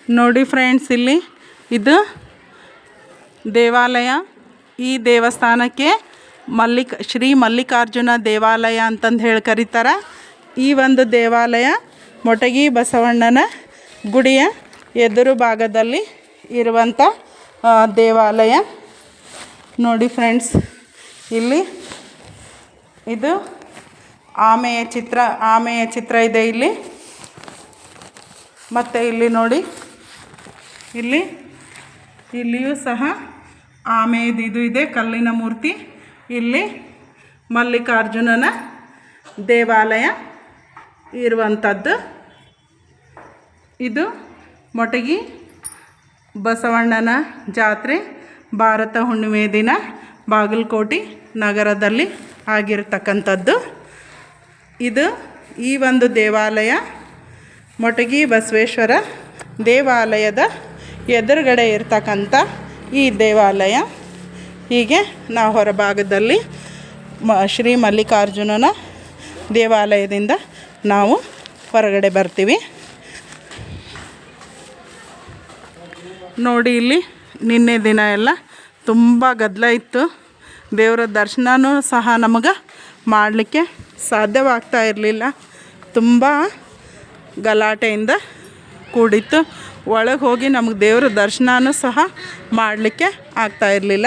ನೋಡಿ ಫ್ರೆಂಡ್ಸ್, ಇಲ್ಲಿ ಇದು ದೇವಾಲಯ. ಈ ದೇವಸ್ಥಾನಕ್ಕೆ ಶ್ರೀ ಮಲ್ಲಿಕಾರ್ಜುನ ದೇವಾಲಯ ಅಂತಂದು ಹೇಳಿ ಕರೀತಾರೆ. ಈ ಒಂದು ದೇವಾಲಯ ಮೊಟಗಿ ಬಸವಣ್ಣನ ಗುಡಿಯ ಎದುರು ಭಾಗದಲ್ಲಿ ಇರುವಂಥ ದೇವಾಲಯ. ನೋಡಿ ಫ್ರೆಂಡ್ಸ್, ಇಲ್ಲಿ ಇದು ಆಮೆಯ ಚಿತ್ರ ಇದೆ ಇಲ್ಲಿ. ಮತ್ತು ಇಲ್ಲಿ ನೋಡಿ, ಇಲ್ಲಿಯೂ ಸಹ ಆಮೆಯದು ಇದು ಇದೆ, ಕಲ್ಲಿನ ಮೂರ್ತಿ. ಇಲ್ಲಿ ಮಲ್ಲಿಕಾರ್ಜುನನ ದೇವಾಲಯ ಇರುವಂಥದ್ದು. ಇದು ಮೊಟಗಿ ಬಸವಣ್ಣನ ಜಾತ್ರೆ ಭಾರತ ಹುಣ್ಣಿಮೆ ದಿನ ಬಾಗಲಕೋಟೆ ನಗರದಲ್ಲಿ ಆಗಿರ್ತಕ್ಕಂಥದ್ದು. ಈ ಒಂದು ದೇವಾಲಯ ಮೊಟಗಿ ಬಸವೇಶ್ವರ ದೇವಾಲಯದ ಎದುರುಗಡೆ ಇರ್ತಕ್ಕಂಥ ಈ ದೇವಾಲಯ. ಹೀಗೆ ನಾವು ಹೊರಭಾಗದಲ್ಲಿ ಶ್ರೀ ಮಲ್ಲಿಕಾರ್ಜುನನ ದೇವಾಲಯದಿಂದ ನಾವು ಹೊರಗಡೆ ಬರ್ತೀವಿ. ನೋಡಿ, ಇಲ್ಲಿ ನಿನ್ನೆ ದಿನ ಎಲ್ಲ ತುಂಬ ಗದ್ದಲ ಇತ್ತು. ದೇವರ ದರ್ಶನವೂ ಸಹ ನಮಗೆ ಮಾಡಲಿಕ್ಕೆ ಸಾಧ್ಯವಾಗ್ತಾ ಇರಲಿಲ್ಲ. ತುಂಬ ಗಲಾಟೆಯಿಂದ ಕೂಡಿತ್ತು. ಒಳಗೆ ಹೋಗಿ ನಮಗೆ ದೇವರ ದರ್ಶನವೂ ಸಹ ಮಾಡಲಿಕ್ಕೆ ಆಗ್ತಾ ಇರಲಿಲ್ಲ.